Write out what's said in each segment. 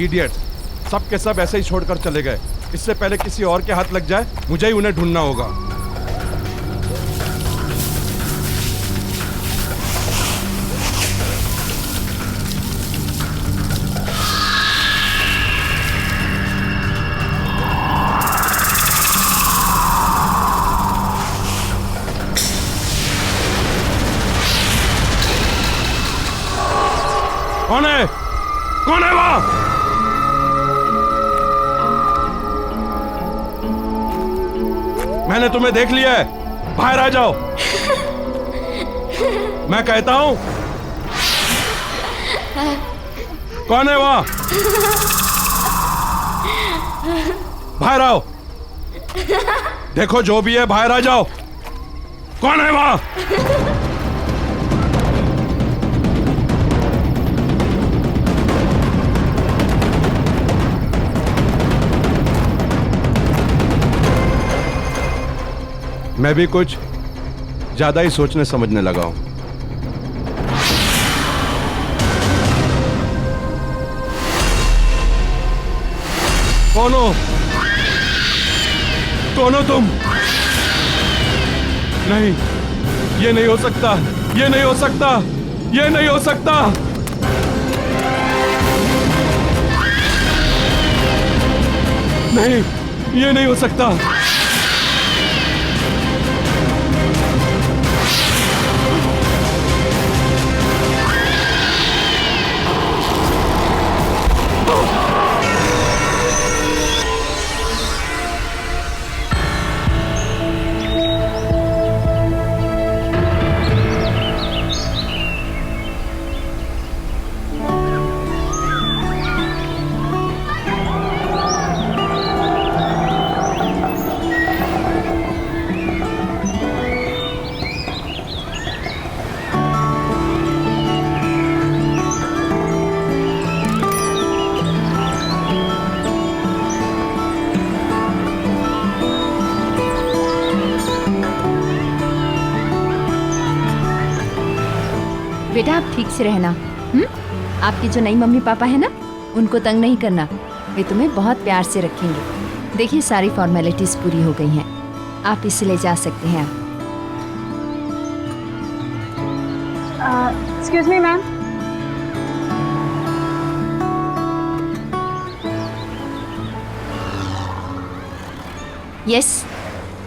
Idiot, सब के सब ऐसे ही छोड़कर चले गए। इससे पहले किसी और के हाथ लग जाए, मुझे ही उन्हें ढूंढना होगा। कौन है? कौन है वहां? मैंने तुम्हें देख लिया है, बाहर आ जाओ। मैं कहता हूं, कौन है वहां? बाहर आओ। देखो जो भी है, बाहर आ जाओ। कौन है वहां? मैं भी कुछ ज्यादा ही सोचने समझने लगा हूं। कौन हो? कौन हो तुम? नहीं, ये नहीं हो सकता, ये नहीं हो सकता, ये नहीं हो सकता। नहीं, ये नहीं हो सकता। बेटा आप ठीक से रहना। आपकी जो नई मम्मी पापा है ना, उनको तंग नहीं करना, वे तुम्हें बहुत प्यार से रखेंगे। देखिए सारी फॉर्मेलिटीज पूरी हो गई हैं, आप इसलिए जा सकते हैं। Excuse me ma'am. Yes.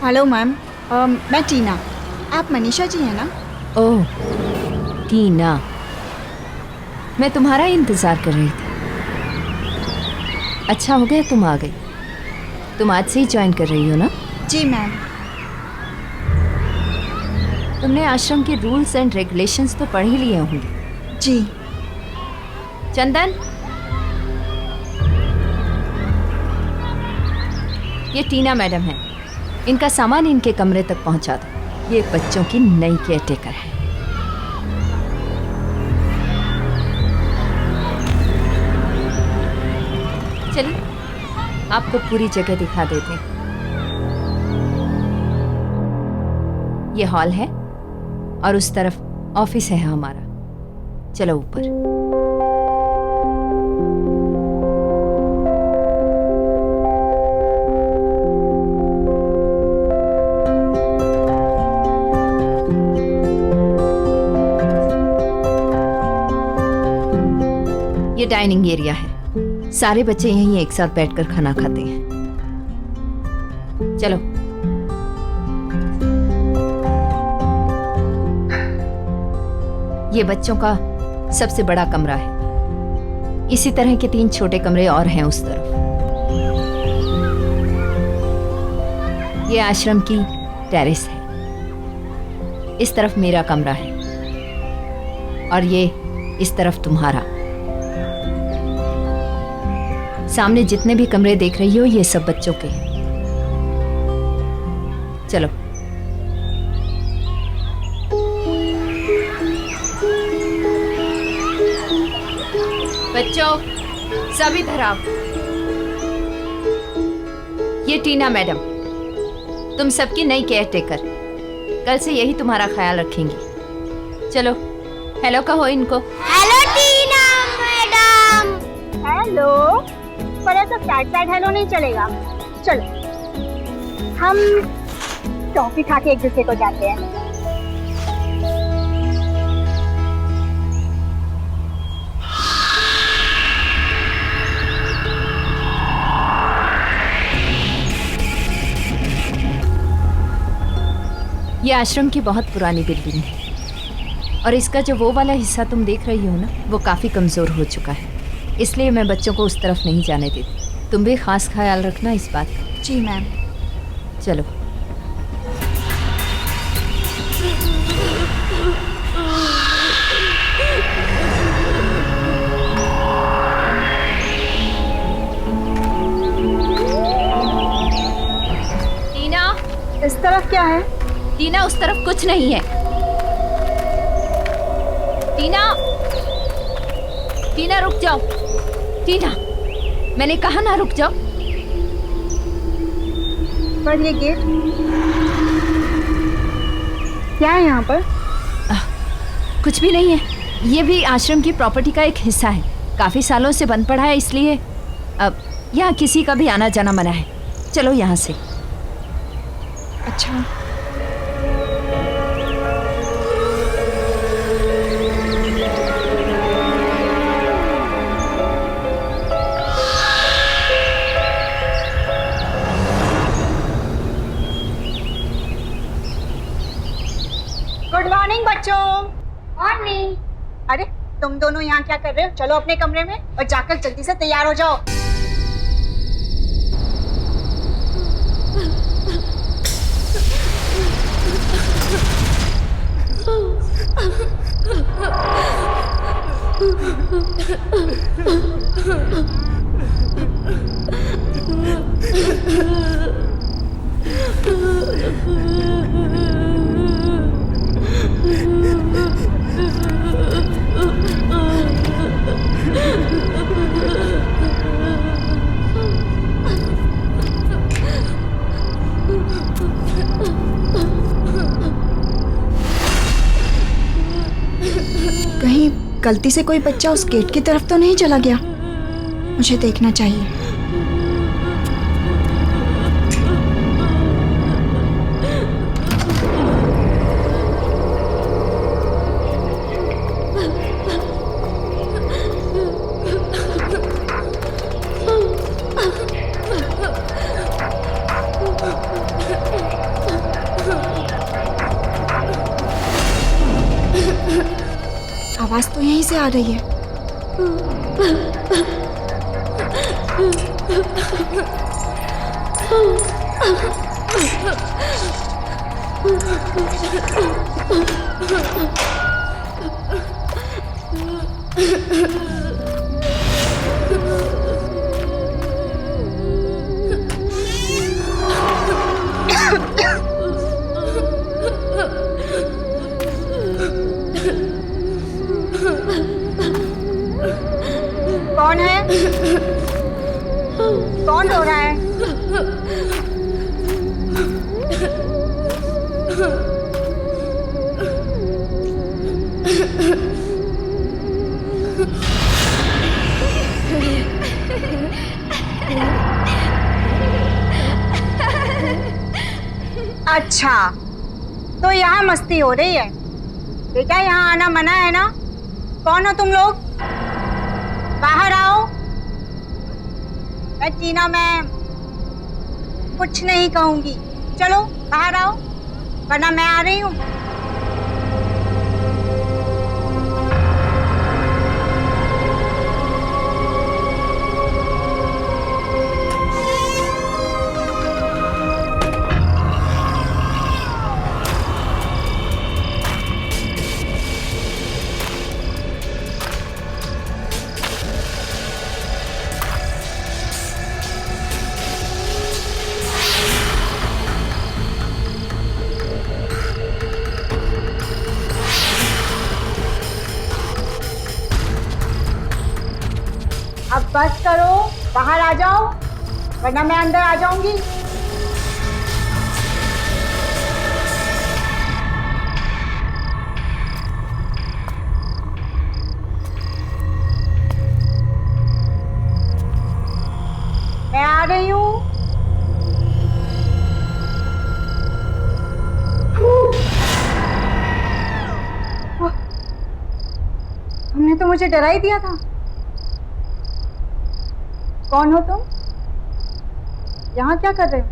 Hello ma'am, मैं टीना। आप मनीषा जी हैं ना? ओह टीना, मैं तुम्हारा इंतजार कर रही थी। अच्छा हो गया तुम आ गई। तुम आज से ही ज्वाइन कर रही हो ना? जी मैम। तुमने आश्रम के रूल्स एंड रेगुलेशंस तो पढ़ ही लिए होंगे। जी। चंदन, ये टीना मैडम है, इनका सामान इनके कमरे तक पहुंचा दो। ये बच्चों की नई केयरटेकर है। चलिए आपको पूरी जगह दिखा देते हैं। ये हॉल है और उस तरफ ऑफिस है हमारा। चलो ऊपर। ये डाइनिंग एरिया है, सारे बच्चे यहीं एक साथ बैठकर खाना खाते हैं। चलो। ये बच्चों का सबसे बड़ा कमरा है। इसी तरह के 3 छोटे कमरे और हैं उस तरफ। ये आश्रम की टेरेस है। इस तरफ मेरा कमरा है और ये इस तरफ तुम्हारा। सामने जितने भी कमरे देख रही हो ये सब बच्चों के हैं। चलो। बच्चों सब इधर आओ। ये टीना मैडम, तुम सबकी नई केयरटेकर। कल से यही तुम्हारा ख्याल रखेंगी। चलो हेलो कहो इनको। हेलो टीना मैडम। हेलो, पर ऐसा सैड सैड हेलो नहीं चलेगा। चलो हम टॉफी खा के एक दूसरे को जाते हैं। ये आश्रम की बहुत पुरानी बिल्डिंग है और इसका जो वो वाला हिस्सा तुम देख रही हो ना, वो काफ़ी कमज़ोर हो चुका है, इसलिए मैं बच्चों को उस तरफ नहीं जाने देती। तुम भी खास ख्याल रखना इस बात का। जी मैम। चलो। टीना, इस तरफ क्या है? टीना उस तरफ कुछ नहीं है। टीना, टीना रुक जाओ। टीना, मैंने कहा ना रुक जाओ। पर ये गेट क्या है यहाँ पर? कुछ भी नहीं है, ये भी आश्रम की प्रॉपर्टी का एक हिस्सा है। काफी सालों से बंद पड़ा है, इसलिए अब यहाँ किसी का भी आना जाना मना है। चलो यहाँ से। अच्छा। गुड मॉर्निंग बच्चों। मॉर्निंग। अरे तुम दोनों यहाँ क्या कर रहे हो? चलो अपने कमरे में और जाकर जल्दी से तैयार हो जाओ। कहीं गलती से कोई बच्चा उस गेट की तरफ तो नहीं चला गया? मुझे देखना चाहिए। आवाज तो यहीं से आ रही है। कौन है? कौन रो रहा है? अच्छा, तो यहाँ मस्ती हो रही है। बेटा यहाँ आना मना है ना? कौन हो तुम लोग? बाहर आओ। मैं टीना, मैं कुछ नहीं कहूंगी। चलो बाहर आओ, वरना मैं आ रही हूँ। अब बस करो, बाहर आ जाओ, वरना मैं अंदर आ जाऊंगी। आ रही हूँ। तुमने तो मुझे डरा ही दिया था। कौन हो तुम? यहाँ क्या कर रहे हो?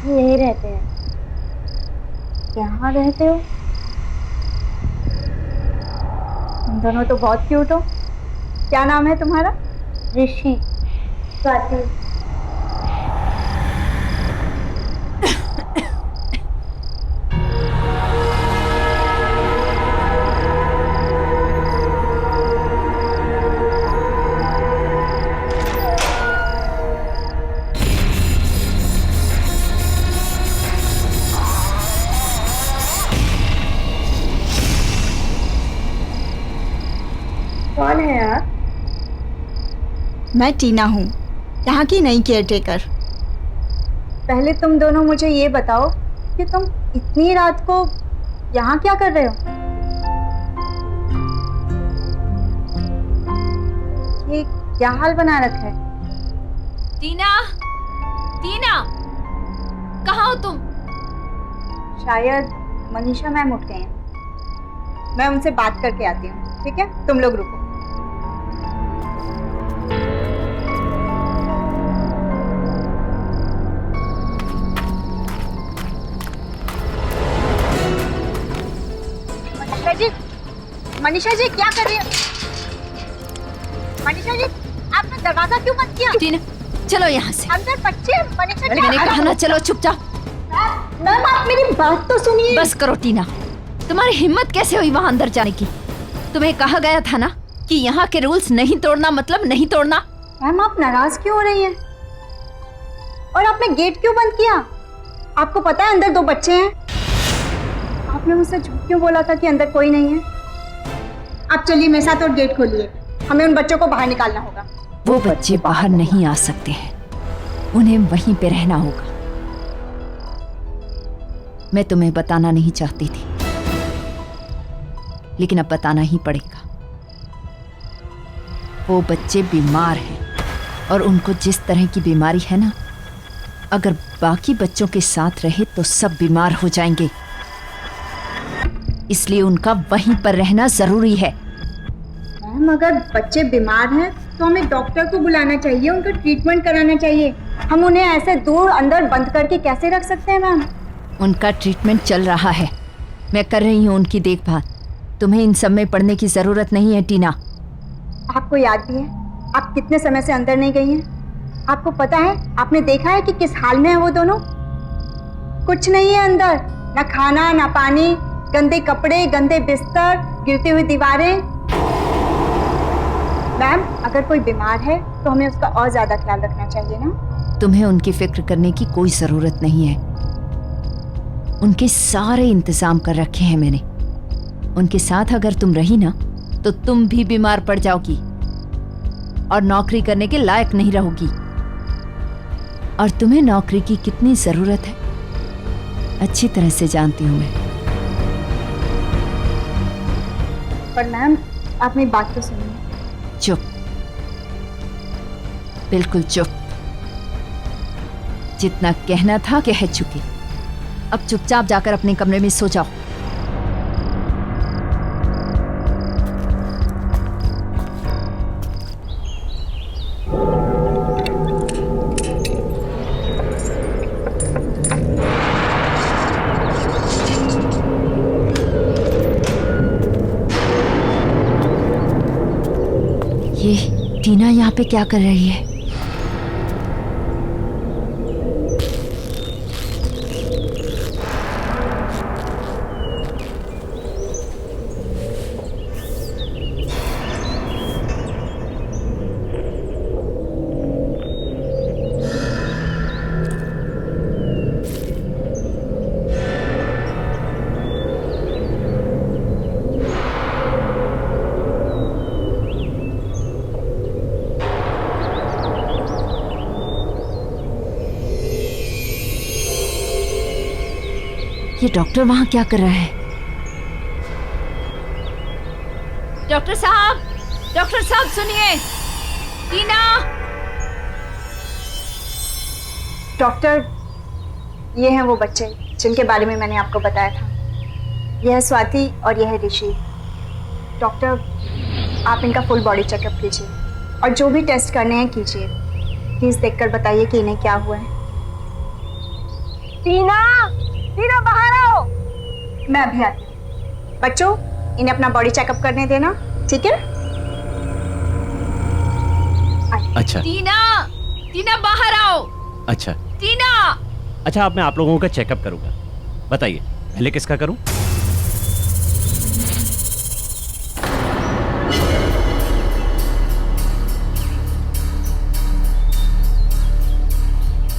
यहीं रहते हैं। यहाँ रहते हो? तुम दोनों तो बहुत क्यूट हो। क्या नाम है तुम्हारा? ऋषि। स्वाति। कौन है आप? मैं टीना हूँ, यहाँ की नई केयरटेकर। पहले तुम दोनों मुझे ये बताओ कि तुम इतनी रात को यहाँ क्या कर रहे हो? ये क्या हाल बना रखा है? टीना, टीना, कहाँ हो तुम? शायद मनीषा मैम उठ गए हैं। मैं उनसे बात करके आती हूँ, ठीक है? तुम लोग रुको। मनीषा जी क्या कर रही है? मनीषा जी आपने दरवाजा क्यों बंद किया? टीना, चलो यहाँ से। अंदर बच्चे। मनीषा जी मैंने कहा ना, चलो चुपचाप। मैम आप मेरी बात तो सुनिए। बस करो टीना, तुम्हारी हिम्मत कैसे हुई वहां अंदर जाने की? तुम्हें कहा गया था ना कि यहाँ के रूल्स नहीं तोड़ना मतलब नहीं तोड़ना। मैम आप नाराज क्यों हो रही हैं? और आपने गेट क्यों बंद किया? आपको पता है अंदर 2 बच्चे हैं। आपने मुझसे झूठ क्यों बोला था कि अंदर कोई नहीं है? आप चलिए मेरे साथ और गेट खोलिए। हमें उन बच्चों को बाहर निकालना होगा। वो बच्चे बाहर नहीं आ सकते हैं, उन्हें वहीं पे रहना होगा। मैं तुम्हें बताना नहीं चाहती थी, लेकिन अब बताना ही पड़ेगा। वो बच्चे बीमार हैं और उनको जिस तरह की बीमारी है ना, अगर बाकी बच्चों के साथ रहे तो सब बीमार हो जाएंगे। इसलिए उनका वहीं पर रहना जरूरी है। मैम अगर बच्चे बीमार हैं तो हमें डॉक्टर को बुलाना चाहिए, उनका ट्रीटमेंट कराना चाहिए। हम उन्हें ऐसे दूर अंदर बंद करके कैसे रख सकते हैं मैम? उनका ट्रीटमेंट चल रहा है, मैं कर रही हूँ उनकी देखभाल। तुम्हें इन सब में पड़ने की जरूरत नहीं है टीना। आपको याद भी है आप कितने समय से अंदर नहीं गई हैं? आपको पता है, आपने देखा है कि किस हाल में है वो दोनों? कुछ नहीं है अंदर, ना खाना ना पानी, गंदे कपड़े, गंदे बिस्तर, गिरती हुई दीवारें। मैम अगर कोई बीमार है तो हमें उसका और ज्यादा ख्याल रखना चाहिए ना? तुम्हें उनकी फिक्र करने की कोई जरूरत नहीं है। उनके सारे इंतजाम कर रखे हैं मैंने। उनके साथ अगर तुम रही ना तो तुम भी बीमार पड़ जाओगी और नौकरी करने के लायक नहीं रहोगी। और तुम्हें नौकरी की कितनी जरूरत है अच्छी तरह से जानती हूं मैं। पर मैम आप मेरी बात तो सुनिए। चुप, बिल्कुल चुप। जितना कहना था कह चुके। अब चुपचाप जाकर अपने कमरे में सो जाओ। ये टीना यहाँ पे क्या कर रही है? ये डॉक्टर वहां क्या कर रहा है? डॉक्टर साहब सुनिए। टीना। डॉक्टर, ये हैं वो बच्चे जिनके बारे में मैंने आपको बताया था। यह है स्वाति और यह है ऋषि। डॉक्टर, आप इनका फुल बॉडी चेकअप कीजिए और जो भी टेस्ट करने हैं कीजिए। प्लीज देखकर बताइए कि इन्हें क्या हुआ है। टीना बाहर आओ। मैं अभी आती हूँ। बच्चों, इन्हें अपना बॉडी चेकअप करने देना, ठीक है? अच्छा टीना बाहर आओ। अच्छा टीना। अच्छा, अब मैं आप लोगों का चेकअप करूंगा। बताइए पहले किसका करूं?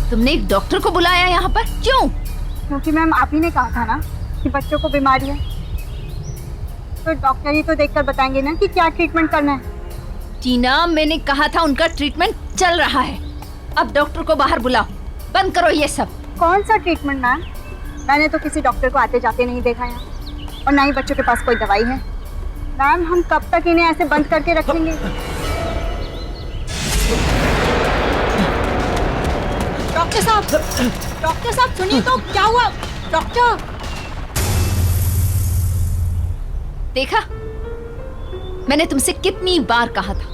तुमने एक डॉक्टर को बुलाया यहाँ पर, क्यों? क्योंकि मैम आप ही ने कहा था ना कि बच्चों को बीमारी है, तो डॉक्टर ही तो देखकर बताएंगे ना कि क्या ट्रीटमेंट करना है। टीना, मैंने कहा था उनका ट्रीटमेंट चल रहा है। अब डॉक्टर को बाहर बुलाओ, बंद करो ये सब। कौन सा ट्रीटमेंट मैम? मैंने तो किसी डॉक्टर को आते जाते नहीं देखा यहाँ, और ना ही बच्चों के पास कोई दवाई है। मैम, हम कब तक इन्हें ऐसे बंद करके रखेंगे? डॉक्टर साहब सुनिए तो, क्या हुआ? डॉक्टर। देखा, मैंने तुमसे कितनी बार कहा था,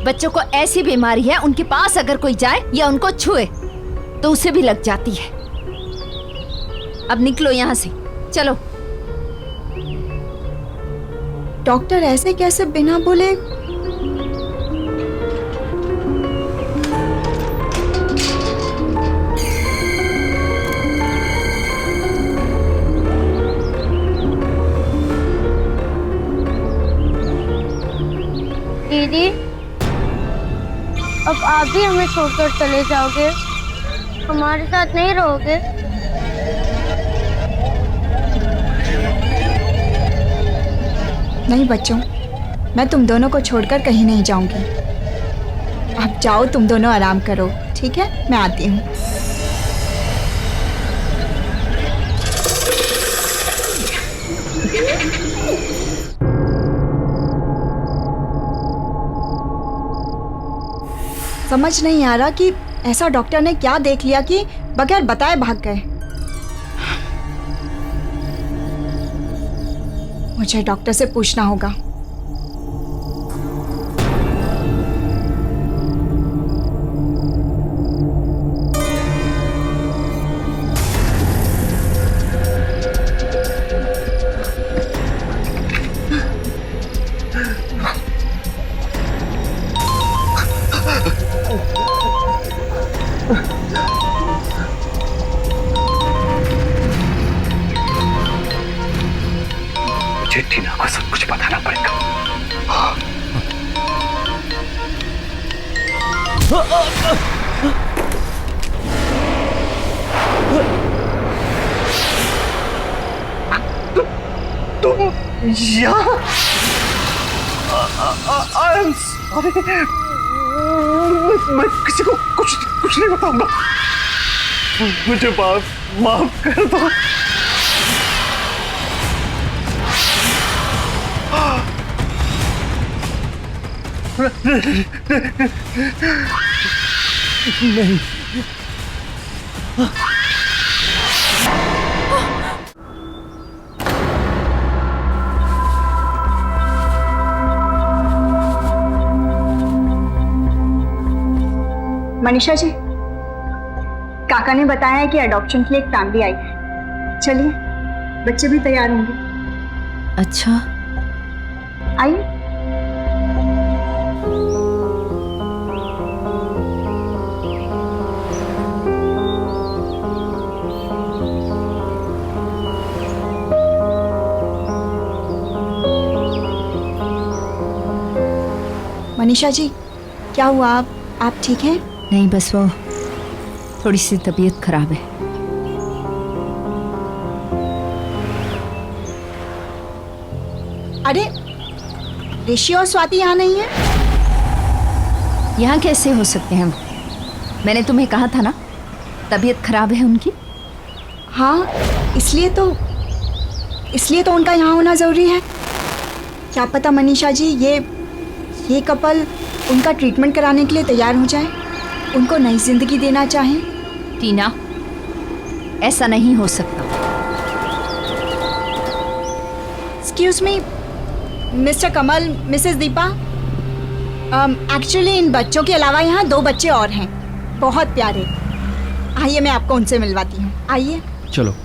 बच्चों को ऐसी बीमारी है, उनके पास अगर कोई जाए या उनको छुए तो उसे भी लग जाती है। अब निकलो यहाँ से, चलो। डॉक्टर ऐसे कैसे बिना बोले? दीदी, अब आप भी हमें छोड़कर चले जाओगे? हमारे साथ नहीं रहोगे? नहीं बच्चों, मैं तुम दोनों को छोड़कर कहीं नहीं जाऊंगी। अब जाओ, तुम दोनों आराम करो, ठीक है? मैं आती हूँ। समझ नहीं आ रहा कि ऐसा डॉक्टर ने क्या देख लिया कि बगैर बताए भाग गए। मुझे डॉक्टर से पूछना होगा। मुझे टीना को सब कुछ बताना पड़ेगा। तुम यहाँ? मैं किसी को कुछ नहीं बताऊंगा। मुझे माफ कर दो। नहीं। मनीषा जी, काका ने बताया है कि अडॉप्शन के लिए एक फैमिली आई है। चलिए, बच्चे भी तैयार होंगे। अच्छा, आइए। मनीषा जी, क्या हुआ? आप ठीक हैं? नहीं, बस वो थोड़ी सी तबीयत खराब है। अरे, ऋषि और स्वाति यहाँ नहीं है? यहाँ कैसे हो सकते हैं? मैंने तुम्हें कहा था ना, तबीयत खराब है उनकी। हाँ, इसलिए तो इसलिए तो उनका यहाँ होना ज़रूरी है। क्या पता मनीषा जी ये कपल उनका ट्रीटमेंट कराने के लिए तैयार हो जाए, उनको नई जिंदगी देना चाहें। टीना, ऐसा नहीं हो सकता। Excuse me mister Kamal, Mrs Deepa, actually in बच्चों के अलावा यहाँ 2 बच्चे और हैं, बहुत प्यारे। आइए मैं आपको उनसे मिलवाती हूँ, आइए। चलो।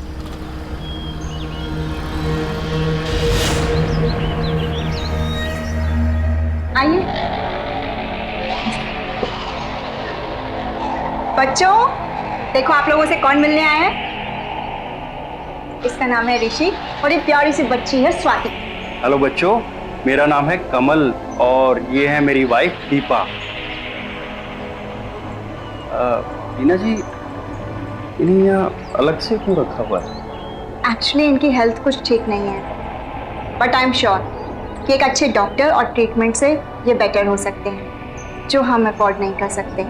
आइए। बच्चों, देखो आप लोगों से कौन मिलने आया है। इसका नाम है ऋषि और ये प्यारी सी बच्ची है स्वाति। हेलो बच्चों, मेरा नाम है कमल और ये है मेरी वाइफ दीपा। टीना जी, इन्हें यहाँ अलग से क्यों रखा हुआ है? एक्चुअली इनकी हेल्थ कुछ ठीक नहीं है, बट आई एम श्योर कि एक अच्छे डॉक्टर और ट्रीटमेंट से ये बेटर हो सकते हैं, जो हम अफोर्ड नहीं कर सकते।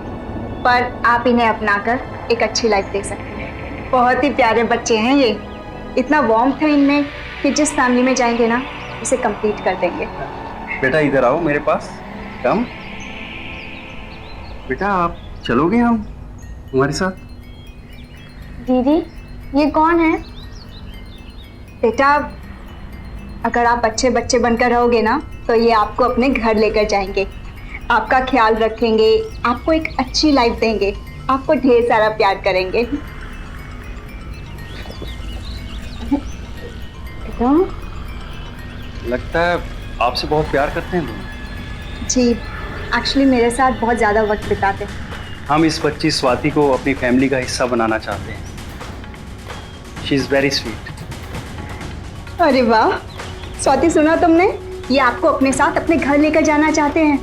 पर आप इन्हें अपनाकर एक अच्छी लाइफ दे सकते हैं। बहुत ही प्यारे बच्चे हैं ये, इतना वार्मथ है इनमें कि जिस फैमिली में जाएंगे ना उसे कंप्लीट कर देंगे। बेटा इधर आओ मेरे पास, कम। बेटा आप चलोगे हम हमारे साथ? दीदी, ये कौन है? बेटा, अगर आप अच्छे बच्चे बनकर रहोगे ना तो ये आपको अपने घर लेकर जाएंगे, आपका ख्याल रखेंगे, आपको एक अच्छी लाइफ देंगे, आपको ढेर सारा प्यार करेंगे। बेटा, लगता है आपसे बहुत प्यार करते हैं लोग। जी, एक्चुअली मेरे साथ बहुत ज़्यादा वक्त बिताते हैं। हम इस बच्ची स्वाति को अपनी फैमिली का हिस्सा बनाना चाहते हैं। She is very sweet. अरे वाह स्वाति, सुना तुमने? ये आपको अपने साथ अपने घर लेकर जाना चाहते हैं।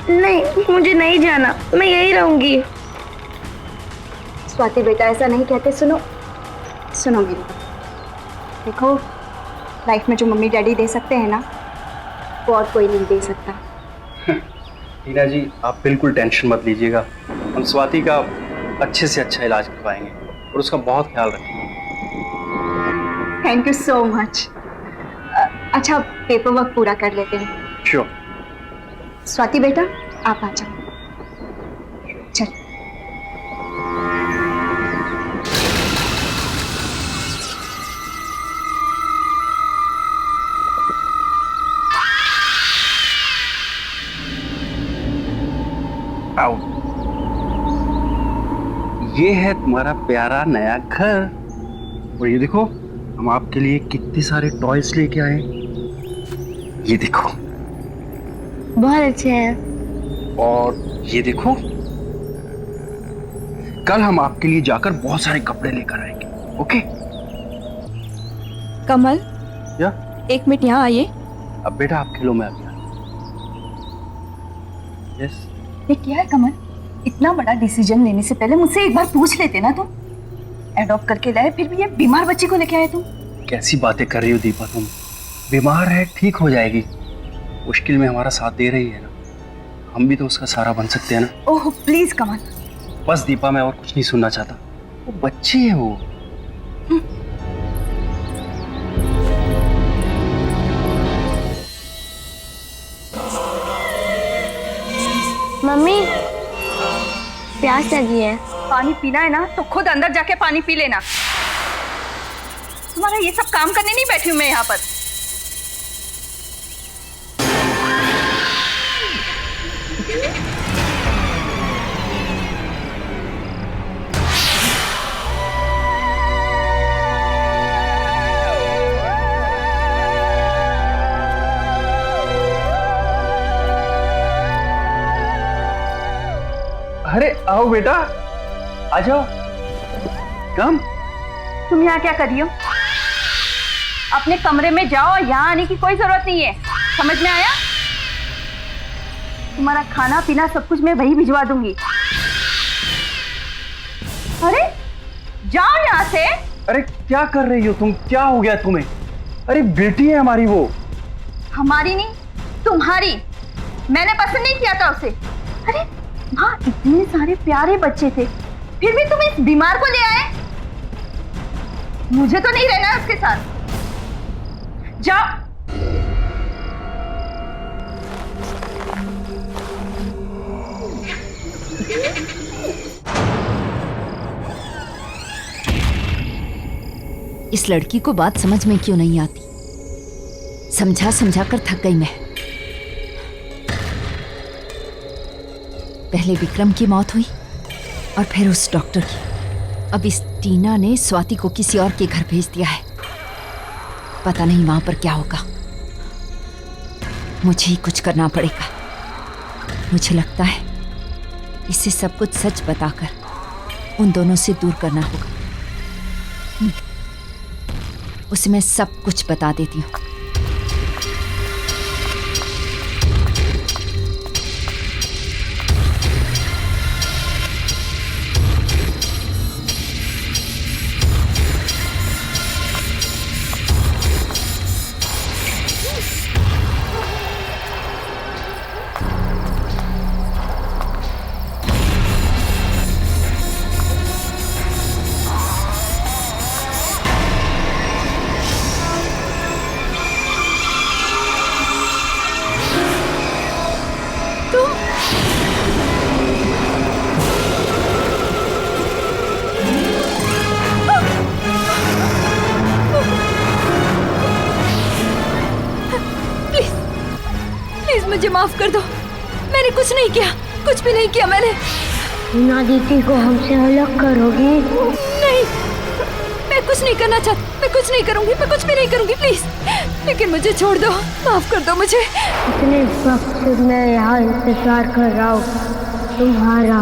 नहीं, मुझे नहीं जाना, मैं यहीं रहूंगी। स्वाति बेटा, ऐसा नहीं कहते। सुनो सुनो मेरी बात। देखो, लाइफ में जो मम्मी डैडी दे सकते हैं ना, वो और कोई नहीं दे सकता। टीना जी, आप बिल्कुल टेंशन मत लीजिएगा। हम स्वाति का अच्छे से अच्छा इलाज करवाएंगे और उसका बहुत ख्याल रखेंगे। Thank you so much. अच्छा, पेपर वर्क पूरा कर लेते हैं। श्योर। स्वाति बेटा, आप आ जाओ। चल। आओ। ये है तुम्हारा प्यारा नया घर और ये देखो हम आपके लिए कितने सारे टॉयज लेके आए। ये देखो, बहुत अच्छे हैं। और ये देखो, कल हम आपके लिए जाकर बहुत सारे कपड़े लेकर आएंगे। ओके? कमल, या 1 मिनट यहाँ आइए। अब बेटा आप खेलो, मैं आ गया। यस। ये क्या है कमल? इतना बड़ा डिसीजन लेने से पहले मुझसे एक बार पूछ लेते ना तुम। एडॉप्ट करके लाए, फिर भी ये बीमार बच्ची को लेके आए तुम। कैसी बातें कर रही हो दीपा तुम? बीमार है, ठीक हो जाएगी। मुश्किल में हमारा साथ दे रही है ना, हम भी तो उसका सहारा बन सकते हैं ना। ओह प्लीज कमल। बस दीपा, मैं और कुछ नहीं सुनना चाहता। वो बच्ची है वो। मम्मी, प्यास लगी है। पानी पीना है ना तो खुद अंदर जाके पानी पी लेना। तुम्हारा ये सब काम करने नहीं बैठी हूं मैं यहाँ पर। अरे आओ बेटा, आ जाओ। कम। तुम यहाँ क्या कर रही हो? अपने कमरे में जाओ, यहाँ आने की कोई जरूरत नहीं है। समझ में आया? तुम्हारा खाना पीना सब कुछ मैं वही भिजवा दूंगी। अरे जाओ यहाँ से। अरे क्या कर रही हो तुम? क्या हो गया तुम्हें? अरे बेटी है हमारी वो। हमारी नहीं, तुम्हारी। मैंने पसंद नहीं किया था उसे। अरे वहाँ इतने सारे प्यारे बच्चे थे, फिर भी तुम इस बीमार को ले आए। मुझे तो नहीं रहना है उसके साथ। जाओ। इस लड़की को बात समझ में क्यों नहीं आती? समझा समझा कर थक गई मैं। पहले विक्रम की मौत हुई और फिर उस डॉक्टर की। अब इस टीना ने स्वाति को किसी और के घर भेज दिया है। पता नहीं वहां पर क्या होगा। मुझे ही कुछ करना पड़ेगा। मुझे लगता है इसे सब कुछ सच बताकर उन दोनों से दूर करना होगा। उसे मैं सब कुछ बता देती हूँ। मुझे माफ कर दो। मैंने कुछ नहीं किया, कुछ भी नहीं किया मैंने। ना दीदी को हमसे अलग करोगी? नहीं, मैं कुछ नहीं करना चाहती। मैं कुछ नहीं करूंगी, मैं कुछ भी नहीं करूंगी, प्लीज। लेकिन मुझे छोड़ दो, माफ कर दो मुझे। इतने वक्त से मैं यहाँ इंतजार कर रहा हूँ तुम्हारा।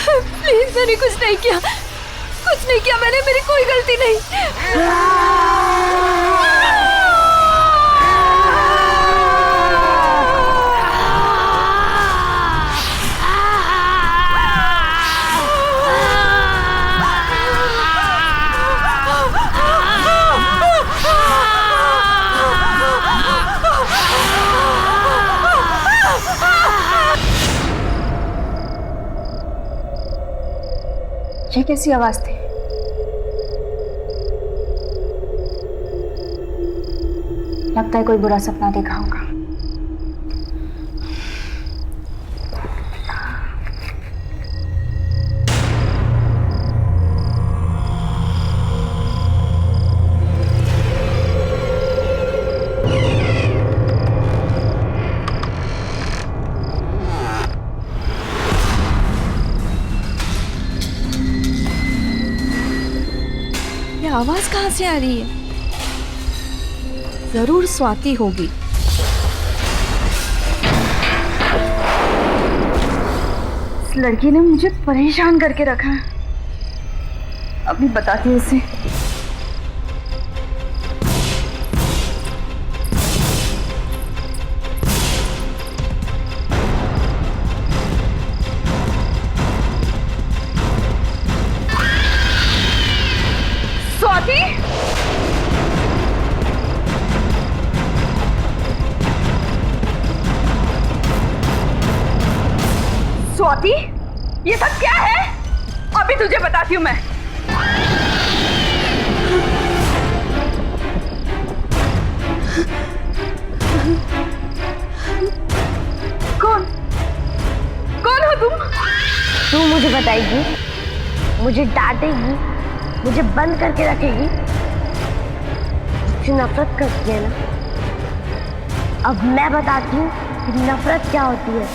प्लीज, मैंने कुछ नहीं किया, कुछ नहीं किया मैंने। मेरी कोई गलती नहीं। ये कैसी आवाज थी? लगता है कोई बुरा सपना देखा होगा। आवाज कहाँ से आ रही है? जरूर स्वाति होगी। इस लड़की ने मुझे परेशान करके रखा है। अभी बताती हूँ इसे। स्वाति, ये सब क्या है? अभी तुझे बताती हूँ मैं। कौन कौन हो तुम? तू मुझे बताएगी, मुझे डांटेगी, मुझे बंद करके रखेगी? मुझसे नफरत करती है ना? अब मैं बताती हूँ कि नफरत क्या होती है।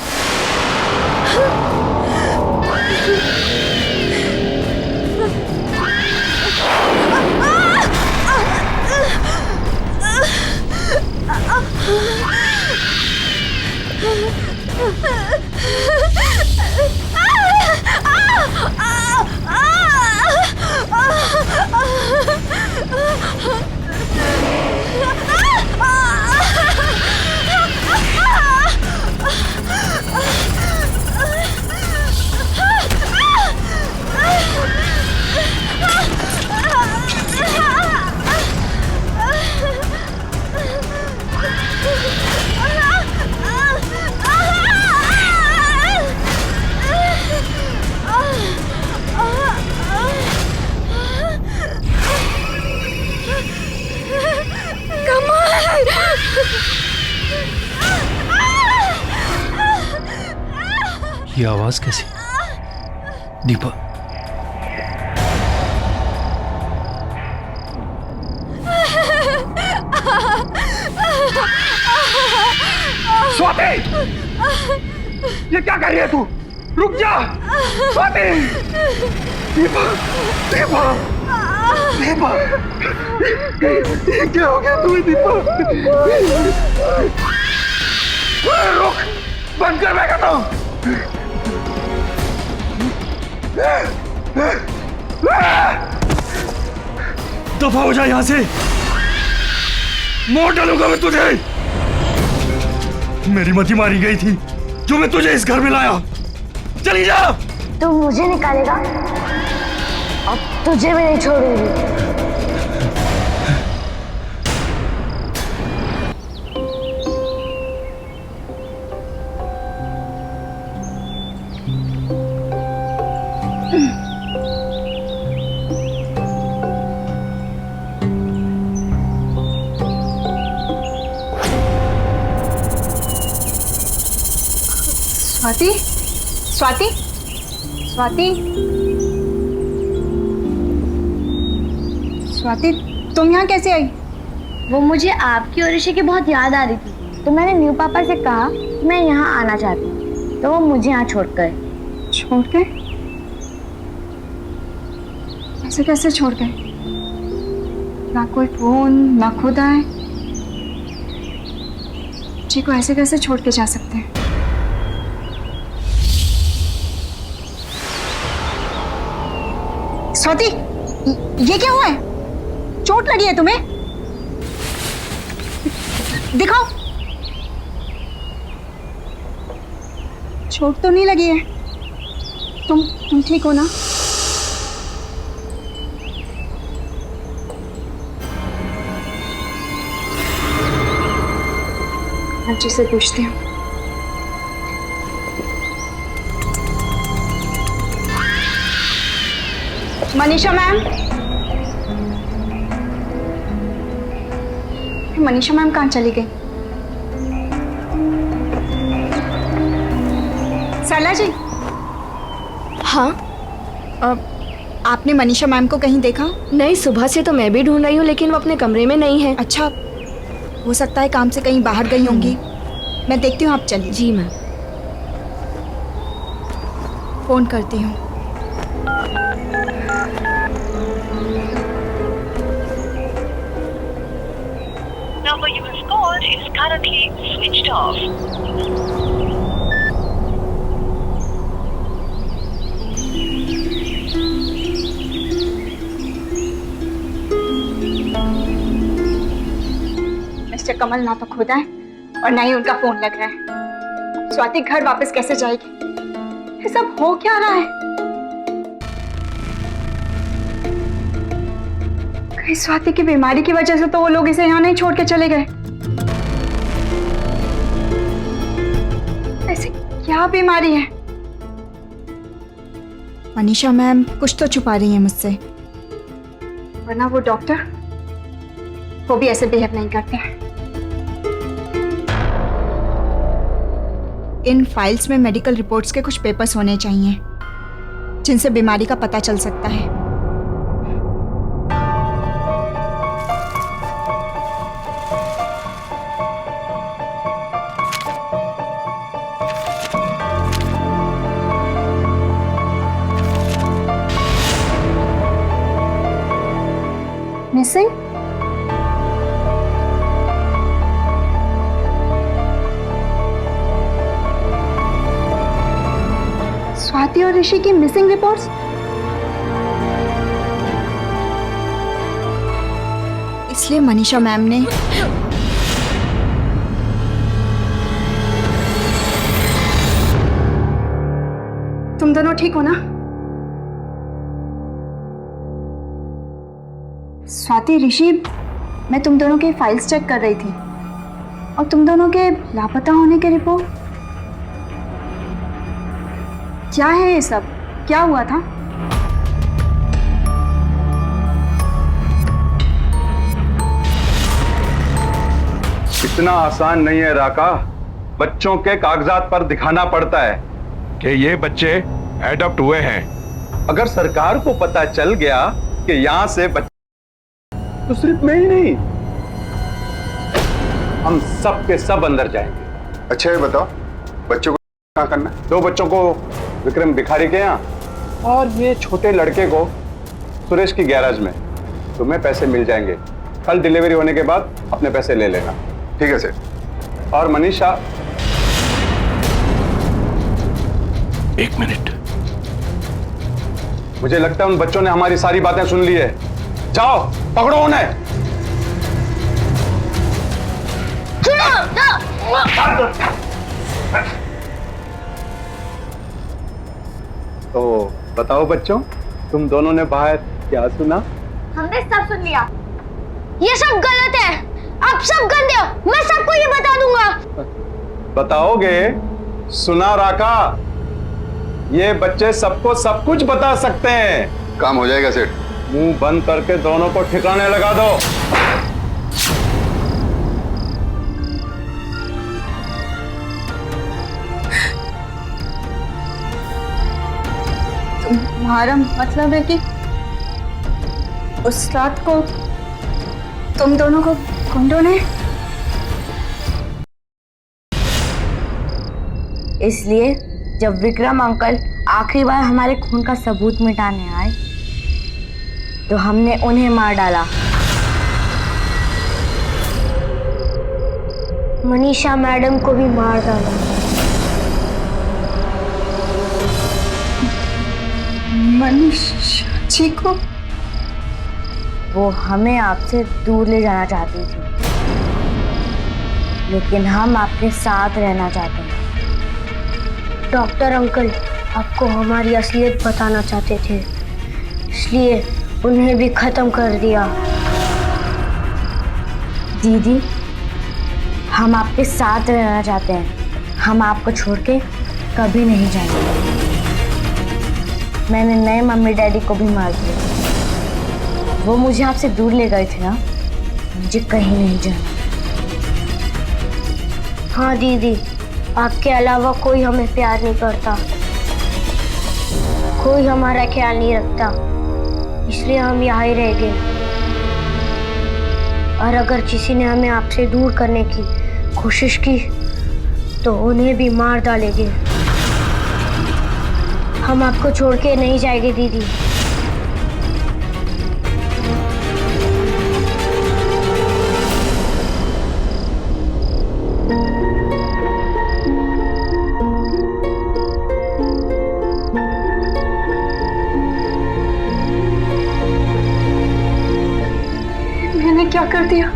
ये आवाज कैसी? दीपा, स्वाति, ये क्या कर रही है तू? रुक जा स्वाति। दीपा, दीपा, दीपा, क्या हो गया तुम्हें दीपा? रुक, बंद कर, मैं कहता हूं। दफा हो जा यहां से, मोड़ डालूंगा मैं तुझे। मेरी मती मारी गई थी जो मैं तुझे इस घर में लाया। चली जा। तू मुझे निकालेगा, अब तुझे भी नहीं छोड़ूंगी। स्वाति, स्वाति, स्वाति, स्वाति, तुम यहाँ कैसे आई? वो मुझे आपकी और ऋषि की बहुत याद आ रही थी, तो मैंने न्यू पापा से कहा कि मैं यहाँ आना चाहती हूँ, तो वो मुझे यहाँ छोड़ गए। छोड़ गए? ऐसे कैसे छोड़ गए? ना कोई फोन, ना खुद आए। जी को ऐसे कैसे छोड़ के जा सकते हैं? स्वाति, ये क्या हुआ है? चोट लगी है तुम्हें? दिखाओ। चोट तो नहीं लगी है। तुम ठीक हो ना? आंटी से पूछती हूँ। मनीषा मैम, मनीषा मैम कहाँ चली गई? सरला जी। हाँ, आपने मनीषा मैम को कहीं देखा? नहीं, सुबह से तो मैं भी ढूंढ रही हूँ, लेकिन वो अपने कमरे में नहीं है। अच्छा, हो सकता है काम से कहीं बाहर गई होंगी। मैं देखती हूँ, आप चलिए। जी मैम। फोन करती हूँ। Number you have called is currently switched off. Mister Kamal ना तो खुद आए और ना ही उनका फोन लग रहा है। स्वाति घर वापस कैसे जाएगी? ये सब हो क्या रहा है? कहीं स्वाति की बीमारी की वजह से तो वो लोग इसे यहाँ नहीं छोड़ के चले गए। ऐसी क्या बीमारी है? मनीषा मैम कुछ तो छुपा रही है मुझसे। वरना वो डॉक्टर, वो भी ऐसे बिहेव नहीं करते हैं। इन फाइल्स में मेडिकल रिपोर्ट्स के कुछ पेपर्स होने चाहिए जिनसे बीमारी का पता चल सकता है। मिसिंग? स्वाति और ऋषि की मिसिंग रिपोर्ट्स? इसलिए मनीषा मैम ने तुम दोनों ठीक हो ना? स्वाति, ऋषि, मैं तुम दोनों के फाइल्स चेक कर रही थी और तुम दोनों के लापता होने के रिपोर्ट। क्या है ये सब? क्या हुआ था? इतना आसान नहीं है राका। बच्चों के कागजात पर दिखाना पड़ता है कि ये बच्चे एडॉप्ट हुए हैं। अगर सरकार को पता चल गया कि यहाँ से बच्चे, तो सिर्फ मैं ही नहीं, हम सब के सब अंदर जाएंगे। अच्छा ये बताओ, बच्चों को क्या करना है? 2 बच्चों को विक्रम भिखारी के यहाँ और ये छोटे लड़के को सुरेश की गैराज में। तुम्हें पैसे मिल जाएंगे, कल डिलीवरी होने के बाद अपने पैसे ले लेना। ठीक है सर। और मनीषा, 1 मिनट। मुझे लगता है उन बच्चों ने हमारी सारी बातें सुन ली है। जाओ पकड़ो उन्हें। तो बताओ बच्चों, तुम दोनों ने बाहर क्या सुना? हमने सब सुन लिया। ये सब गलत है, आप सब गंदे हो, मैं सबको ये बता दूंगा। बताओगे? सुना राका, ये बच्चे सबको सब कुछ बता सकते हैं। काम हो जाएगा सेठ। मुंह बंद करके दोनों को ठिकाने लगा दो। तुम्हारा मतलब है कि उस रात को तुम दोनों को गुंडों ने? इसलिए जब विक्रम अंकल आखिरी बार हमारे खून का सबूत मिटाने आए तो हमने उन्हें मार डाला। मनीषा मैडम को भी मार डाला। मनीषा जी को? वो हमें आपसे दूर ले जाना चाहती थी, लेकिन हम आपके साथ रहना चाहते हैं। डॉक्टर अंकल आपको हमारी असलियत बताना चाहते थे, इसलिए उन्हें भी खत्म कर दिया। दीदी, हम आपके साथ रहना चाहते हैं, हम आपको छोड़ के कभी नहीं जाएंगे। मैंने नए मम्मी डैडी को भी मार दिया। वो मुझे आपसे दूर ले गए थे ना, मुझे कहीं नहीं जाना। हाँ दीदी, आपके अलावा कोई हमें प्यार नहीं करता, कोई हमारा ख्याल नहीं रखता, इसलिए हम यहाँ ही रह गए। और अगर किसी ने हमें आपसे दूर करने की कोशिश की तो उन्हें भी मार डालेंगे। हम आपको छोड़ के नहीं जाएंगे दीदी। मैंने क्या कर दिया?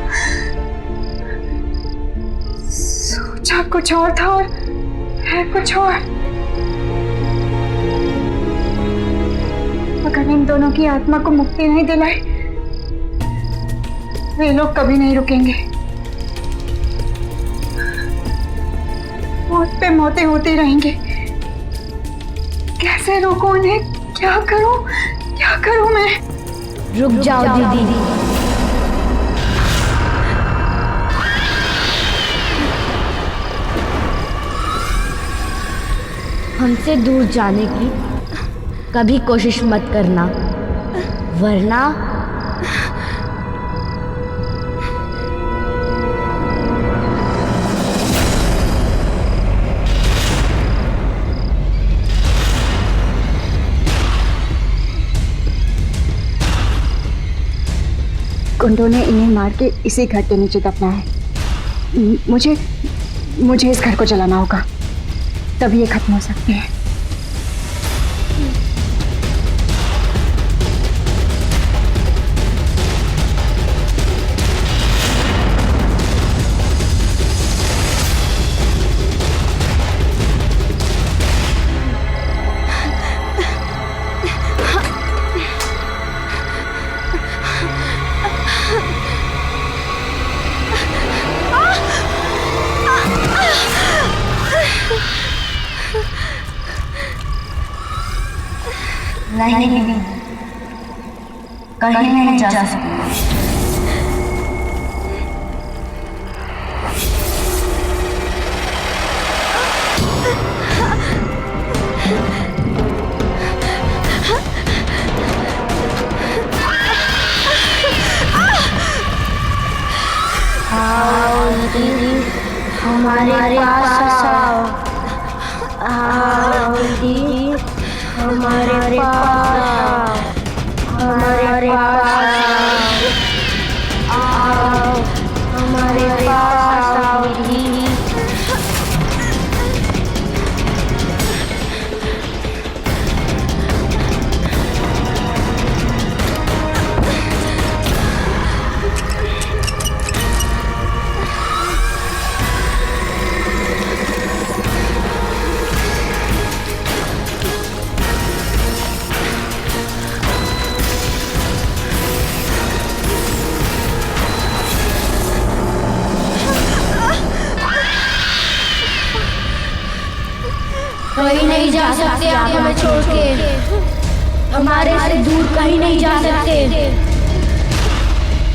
सोचा कुछ और था और है कुछ और। अगर इन दोनों की आत्मा को मुक्ति नहीं दिलाई, वे लोग कभी नहीं रुकेंगे। मौत पे मौतें होती रहेंगी। कैसे रोकूं उन्हें? क्या करूं मैं? रुक जाओ दीदी। हमसे दूर जाने की कभी कोशिश मत करना, वरना गुंडों ने इन्हें मार के इसी घर के नीचे दफना है। मुझे इस घर को जलाना होगा, तभी ये खत्म हो सकती है। नहीं दीदी, कहीं नहीं जा सकते। दीदी हमारे पास आओ। आओ दीदी हमारे पास आओ। हमारे पास आओ। हमारे पास आओ दीदी। कहीं नहीं जा सकते आप हमें छोड़ के, हमारे से दूर कहीं नहीं जा सकते,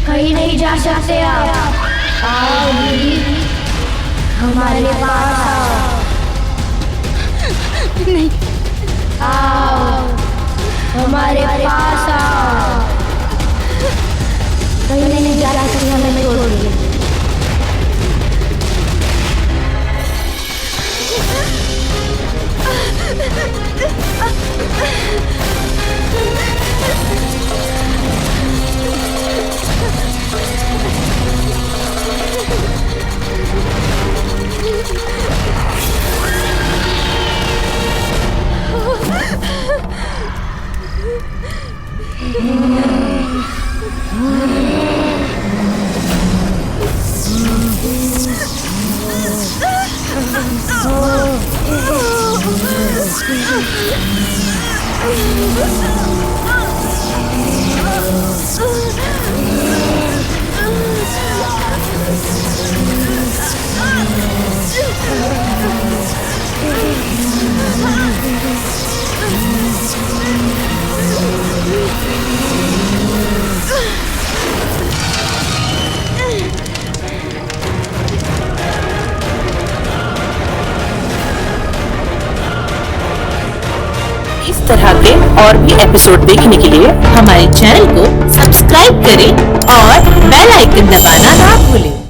कहीं नहीं जा सकते आप। आओ दीदी हमारे पास आओ। नहीं आओ हमारे पास आओ। कहीं नहीं जा सकते हमें छोड़ के। इस तरह के और भी एपिसोड देखने के लिए हमारे चैनल को सब्सक्राइब करें और बेल आइकन दबाना ना भूलें।